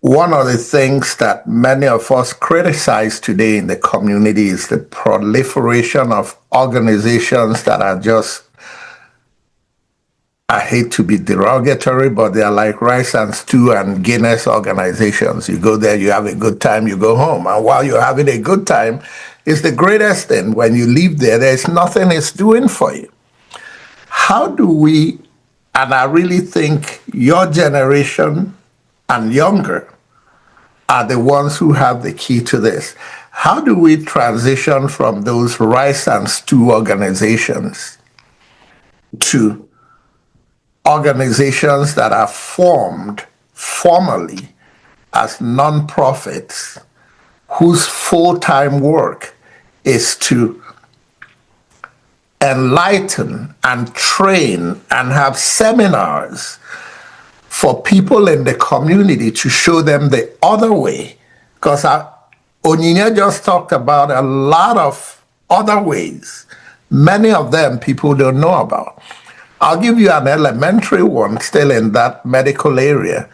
one of the things that many of us criticize today in the community is the proliferation of organizations that are just, I hate to be derogatory, but they're like rice and stew and Guinness organizations. You go there, you have a good time, you go home. And while you're having a good time, it's the greatest thing. When you leave there, there's nothing it's doing for you. How do we, and I really think your generation and younger are the ones who have the key to this. How do we transition from those rice and stew organizations to organizations that are formed formally as nonprofits whose full-time work is to enlighten and train and have seminars for people in the community to show them the other way. Because Onyinye just talked about a lot of other ways. Many of them people don't know about. I'll give you an elementary one still in that medical area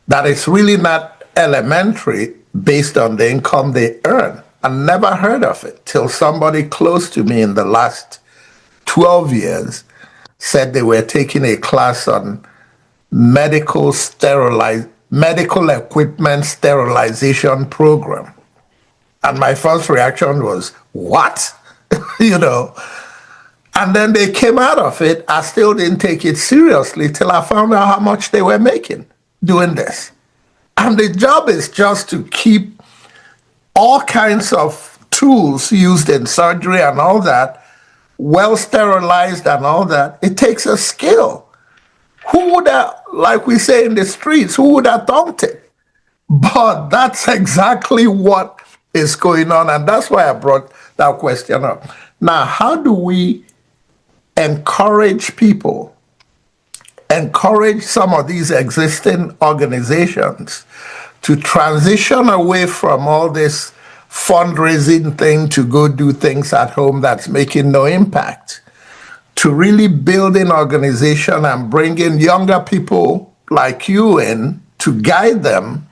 that is really not elementary based on the income they earn. I never heard of it till somebody close to me in the last 12 years said they were taking a class on medical equipment sterilization program. And my first reaction was, what? you know. And then they came out of it. I still didn't take it seriously till I found out how much they were making doing this. And the job is just to keep all kinds of tools used in surgery and all that, well sterilized and all that. It takes a skill. Who would have, like we say in the streets, who would have thought it? But that's exactly what is going on. And that's why I brought that question up. Now, how do we encourage people, encourage some of these existing organizations to transition away from all this fundraising thing to go do things at home that's making no impact, to really build an organization and bring in younger people like you in to guide them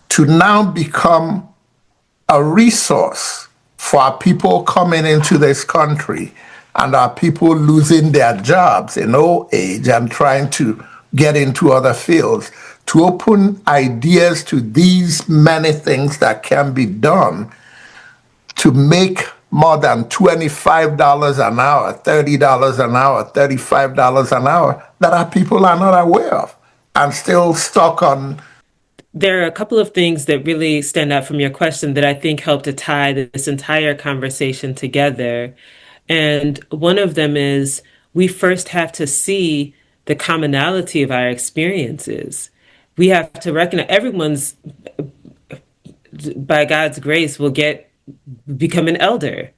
to now become a resource for our people coming into this country and our people losing their jobs in old age and trying to get into other fields, to open ideas to these many things that can be done to make more than $25 an hour, $30 an hour, $35 an hour that our people are not aware of and still stuck on. There are a couple of things that really stand out from your question that I think help to tie this entire conversation together. And one of them is we first have to see the commonality of our experiences. We have to recognize everyone's, by God's grace, will become an elder.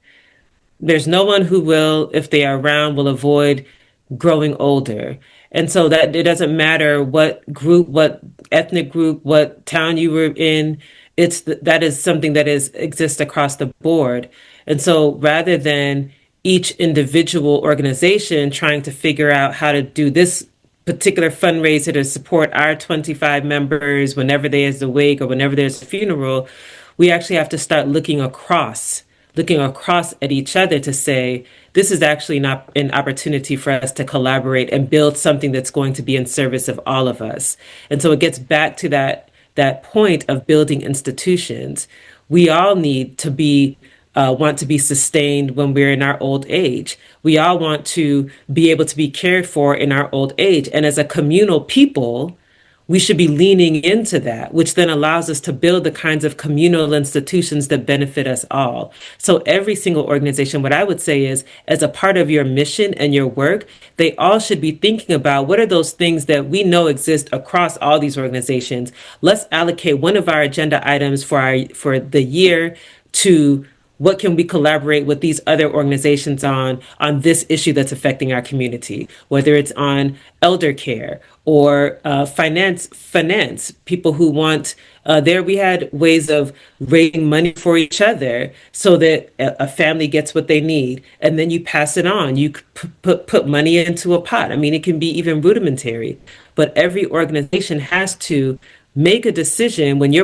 There's no one who will, if they are around, will avoid growing older. And so that it doesn't matter what group, what ethnic group, what town you were in, that is something that exists across the board. And so rather than each individual organization trying to figure out how to do this particular fundraiser to support our 25 members whenever there's a wake or whenever there's a funeral, we actually have to start looking across at each other to say, this is actually not an opportunity for us to collaborate and build something that's going to be in service of all of us. And so it gets back to that point of building institutions. We all need to want to be sustained when we're in our old age. We all want to be able to be cared for in our old age. And as a communal people, we should be leaning into that, which then allows us to build the kinds of communal institutions that benefit us all. So every single organization, what I would say is, as a part of your mission and your work, they all should be thinking about what are those things that we know exist across all these organizations. Let's allocate one of our agenda items for the year to what can we collaborate with these other organizations on this issue that's affecting our community, whether it's on elder care or finance, people who want, we had ways of raising money for each other so that a family gets what they need. And then you pass it on. You put money into a pot. I mean, it can be even rudimentary, but every organization has to make a decision when you're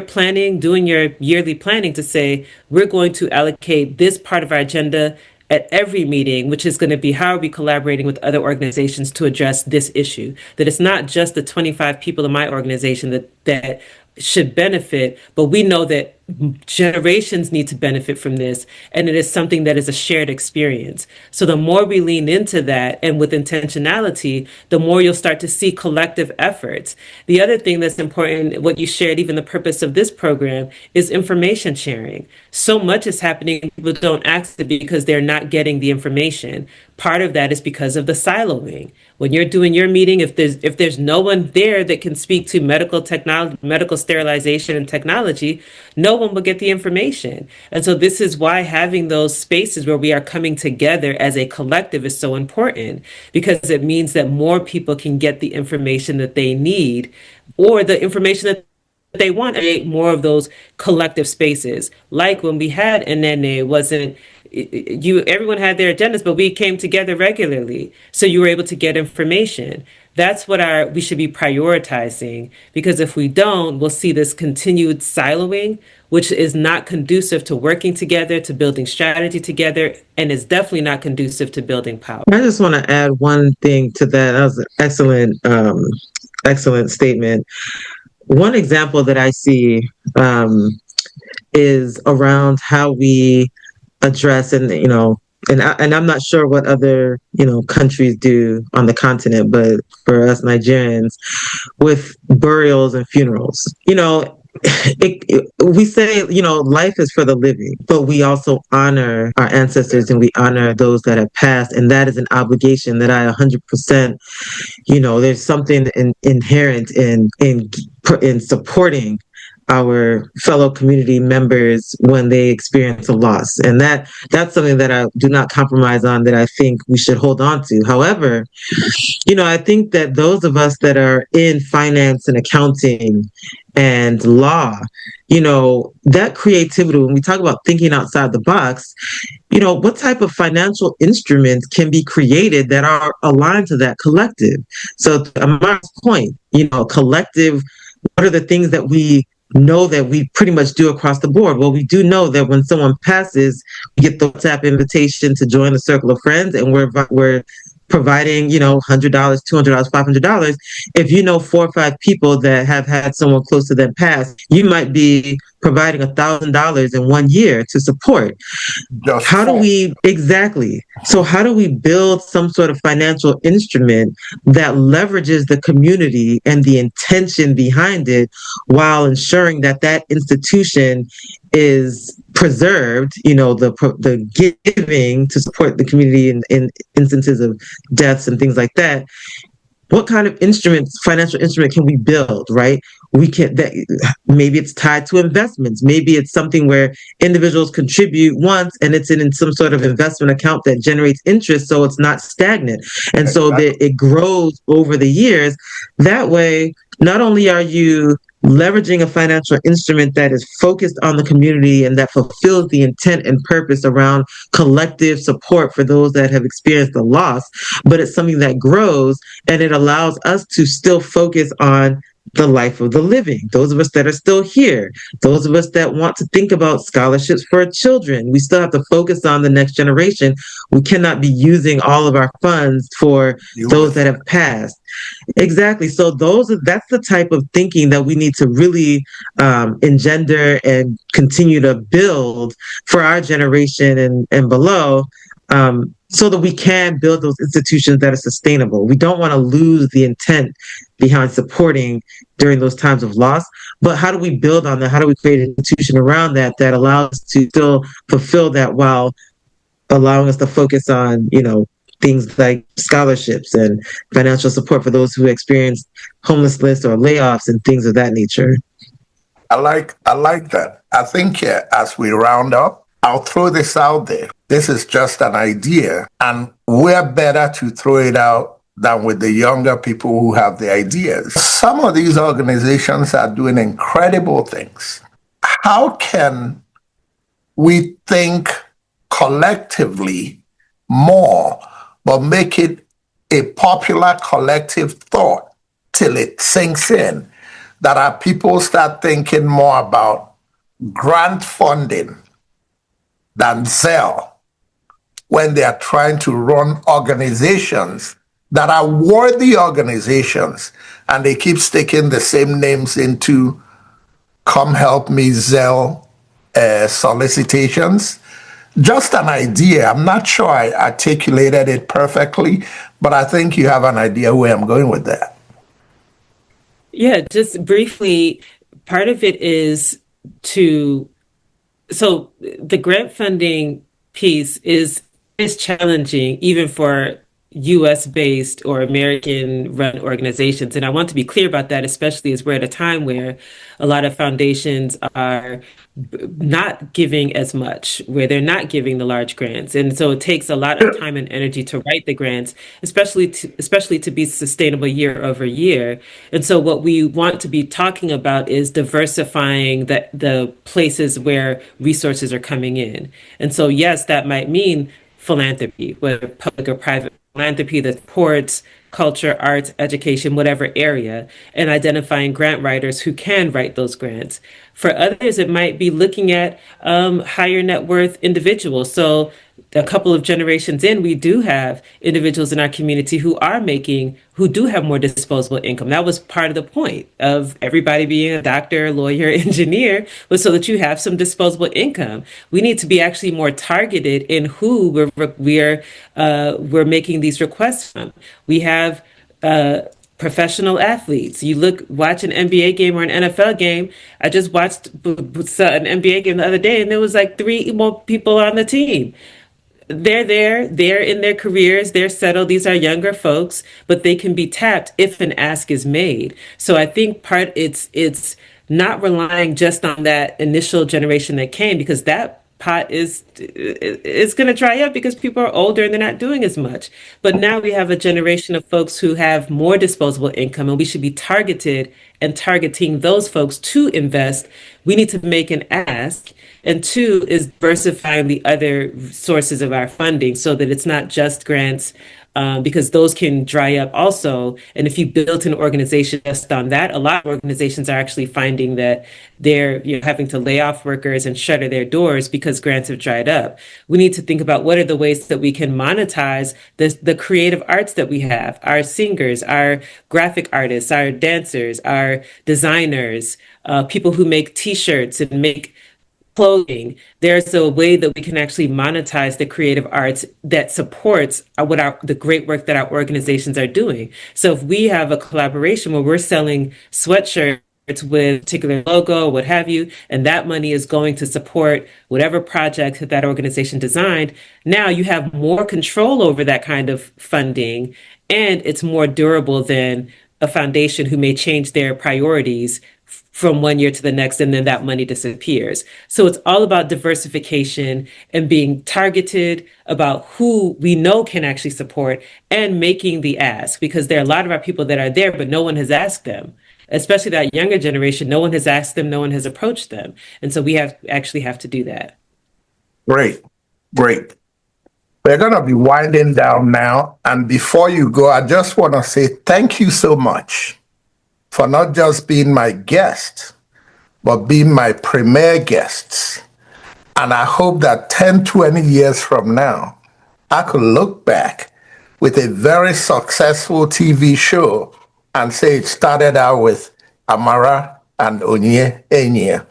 doing your yearly planning to say, we're going to allocate this part of our agenda at every meeting, which is going to be how are we collaborating with other organizations to address this issue. That it's not just the 25 people in my organization that should benefit, but we know that generations need to benefit from this, and it is something that is a shared experience. So the more we lean into that and with intentionality, the more you'll start to see collective efforts. The other thing that's important, what you shared, even the purpose of this program, is information sharing. So much is happening, people don't access it because they're not getting the information. Part of that is because of the siloing. When you're doing your meeting, if there's no one there that can speak to medical technology, medical sterilization and technology, no one will get the information. And so this is why having those spaces where we are coming together as a collective is so important, because it means that more people can get the information that they need, or the information that they want, to create more of those collective spaces. Like when we had Enyia, it wasn't you, everyone had their agendas, but we came together regularly, so you were able to get information. That's what we should be prioritizing, because if we don't, we'll see this continued siloing, which is not conducive to working together, to building strategy together, and is definitely not conducive to building power. I just want to add one thing to that. That was an excellent statement. One example that I see is around how we address, and and I'm not sure what other countries do on the continent, but for us Nigerians, with burials and funerals, we say life is for the living, but we also honor our ancestors and we honor those that have passed, and that is an obligation that I 100%. There's something inherent in supporting our fellow community members when they experience a loss. And that's something that I do not compromise on, that I think we should hold on to. However, I think that those of us that are in finance and accounting and law, that creativity, when we talk about thinking outside the box, what type of financial instruments can be created that are aligned to that collective? So to Amara's point, collective, what are the things that we know that we pretty much do across the board? Well, we do know that when someone passes, we get the WhatsApp invitation to join the circle of friends, and we're providing, $100, $200, $500. If you know 4 or 5 people that have had someone close to them pass, you might be providing $1,000 in 1 year to support. How do we build some sort of financial instrument that leverages the community and the intention behind it, while ensuring that that institution is preserved, the giving to support the community in instances of deaths and things like that? What kind of financial instrument can we build, right? Maybe it's tied to investments. Maybe it's something where individuals contribute once and it's in some sort of investment account that generates interest, so it's not stagnant. And so that it grows over the years. That way, not only are you leveraging a financial instrument that is focused on the community and that fulfills the intent and purpose around collective support for those that have experienced the loss, but it's something that grows, and it allows us to still focus on the life of the living, those of us that are still here, those of us that want to think about scholarships for our children. We still have to focus on the next generation. We cannot be using all of our funds for those that have passed. Exactly. So that's the type of thinking that we need to really engender and continue to build for our generation and below, so that we can build those institutions that are sustainable. We don't want to lose the intent behind supporting during those times of loss, but how do we build on that? How do we create an institution around that allows us to still fulfill that, while allowing us to focus on, things like scholarships and financial support for those who experience homelessness or layoffs and things of that nature? I like that. I think as we round up, I'll throw this out there. This is just an idea, and we're better to throw it out than with the younger people who have the ideas. Some of these organizations are doing incredible things. How can we think collectively more, but make it a popular collective thought till it sinks in, that our people start thinking more about grant funding than Zelle when they are trying to run organizations that are worthy organizations, and they keep sticking the same names into Come Help Me Zelle solicitations. Just an idea. I'm not sure I articulated it perfectly, but I think you have an idea where I'm going with that. Yeah, just briefly, part of it is to so the grant funding piece is challenging even for US based or American run organizations. And I want to be clear about that, especially as we're at a time where a lot of foundations are not giving as much, where they're not giving the large grants. And so it takes a lot of time and energy to write the grants, especially to be sustainable year over year. And so what we want to be talking about is diversifying the places where resources are coming in. And so yes, that might mean philanthropy, whether public or private philanthropy that supports culture, arts, education, whatever area, and identifying grant writers who can write those grants. For others, it might be looking at higher net worth individuals. So a couple of generations in, we do have individuals in our community who do have more disposable income. That was part of the point of everybody being a doctor, lawyer, engineer, was so that you have some disposable income. We need to be actually more targeted in who we're making these requests from. We have professional athletes. Watch an NBA game or an NFL game. I just watched an NBA game the other day, and there was like three more people on the team. They're in their careers, they're settled. These are younger folks, but they can be tapped if an ask is made. So I think it's not relying just on that initial generation that came, because that pot is going to dry up because people are older and they're not doing as much. But now we have a generation of folks who have more disposable income, and we should be targeted and targeting those folks to invest. We need to make an ask. And two is diversifying the other sources of our funding so that it's not just grants, because those can dry up also. And if you build an organization just on that, a lot of organizations are actually finding that they're having to lay off workers and shutter their doors because grants have dried up. We need to think about what are the ways that we can monetize the creative arts that we have, our singers, our graphic artists, our dancers, our designers, people who make T-shirts and make clothing. There's a way that we can actually monetize the creative arts that supports the great work that our organizations are doing. So if we have a collaboration where we're selling sweatshirts with a particular logo, what have you, and that money is going to support whatever project that organization designed, now you have more control over that kind of funding, and it's more durable than a foundation who may change their priorities from one year to the next, and then that money disappears. So it's all about diversification and being targeted about who we know can actually support and making the ask, because there are a lot of our people that are there, but no one has asked them, especially that younger generation. No one has asked them, no one has approached them. And so we have to do that. Great. We're going to be winding down now. And before you go, I just want to say thank you so much for not just being my guest, but being my premier guests. And I hope that 10, 20 years from now, I could look back with a very successful TV show and say it started out with Amara and Onyinye, Enyia.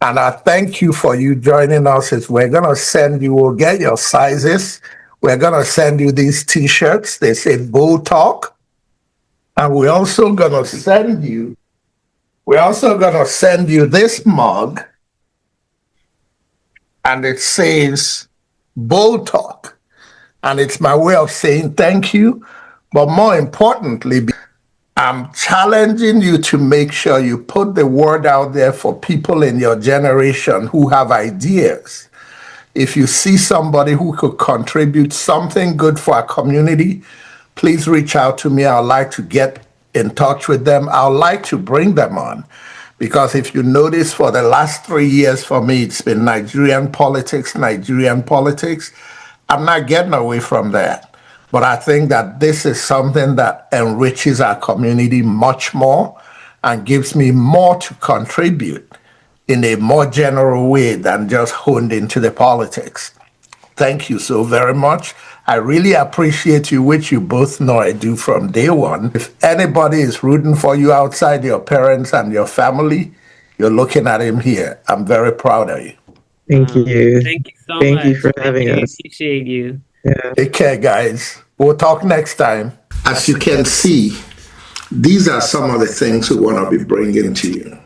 And I thank you for you joining us. We'll get your sizes. We're going to send you these T-shirts. They say Bull Talk. And we're also going to send you this mug, and it says Bull Talk. And it's my way of saying thank you. But more importantly, I'm challenging you to make sure you put the word out there for people in your generation who have ideas. If you see somebody who could contribute something good for our community, please reach out to me. I'd like to get in touch with them. I'd like to bring them on, because if you notice, for the last 3 years for me, it's been Nigerian politics. I'm not getting away from that. But I think that this is something that enriches our community much more and gives me more to contribute in a more general way than just honed into the politics. Thank you so very much. I really appreciate you, which you both know I do from day one. If anybody is rooting for you outside your parents and your family, you're looking at him here. I'm very proud of you. Thank you. Thank you so Thank you much. for I having really us. appreciate you. Yeah. Take care, guys. We'll talk next time. As you can see, these are some of the things we want to be bringing to you.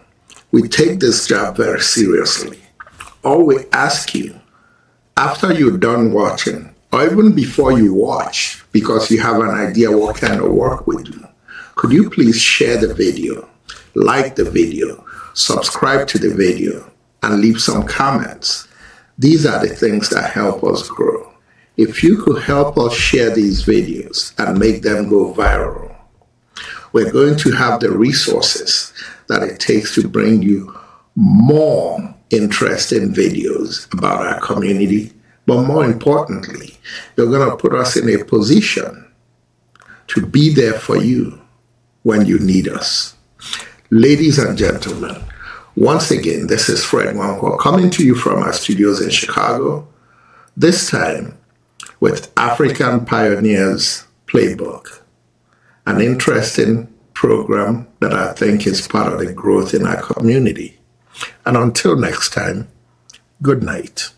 We take this job very seriously. All we ask you, after you're done watching, or even before you watch, because you have an idea what kind of work we do, could you please share the video, like the video, subscribe to the video, and leave some comments? These are the things that help us grow. If you could help us share these videos and make them go viral, we're going to have the resources that it takes to bring you more interesting videos about our community. But more importantly, you're going to put us in a position to be there for you when you need us. Ladies and gentlemen, once again, this is Fred Wankwo coming to you from our studios in Chicago, this time with African Pioneers Playbook, an interesting program that I think is part of the growth in our community. And until next time, good night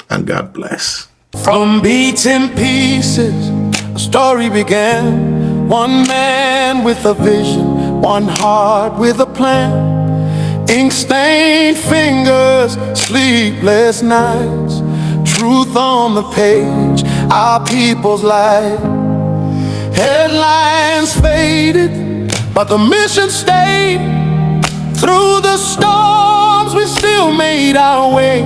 and God bless. From beaten pieces, a story began. One man with a vision, one heart with a plan. Ink-stained fingers, sleepless nights. Truth on the page, our people's life. Headlines faded, but the mission stayed. Through the storms, we still made our way.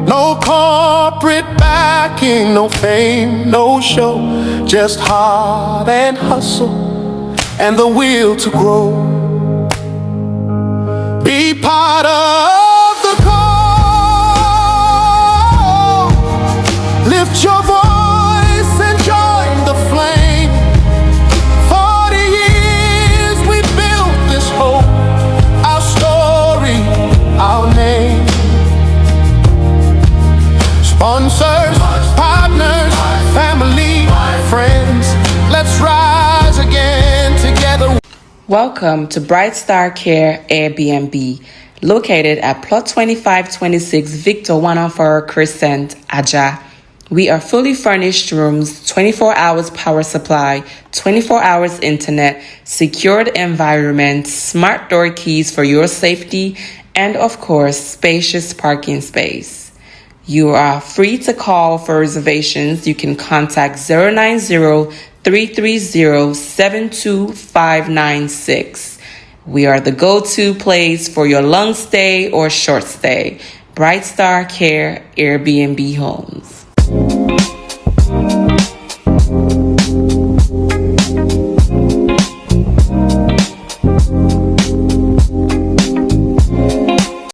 No corporate backing, no fame, no show. Just heart and hustle, and the will to grow. Be part of the call. Lift your voice and join the flame. 40 years we built this hope. Our story, our name. Sponsors, partners, family, friends. Let's rise again together. Welcome to Bright Star Care Airbnb, located at plot 2526 Victor 114 Crescent, Aja. We are fully furnished rooms, 24 hours power supply, 24 hours internet, secured environment, smart door keys for your safety, and of course, spacious parking space. You are free to call for reservations. You can contact 090-330-72596. We are the go-to place for your long stay or short stay. Bright Star Care Airbnb Homes.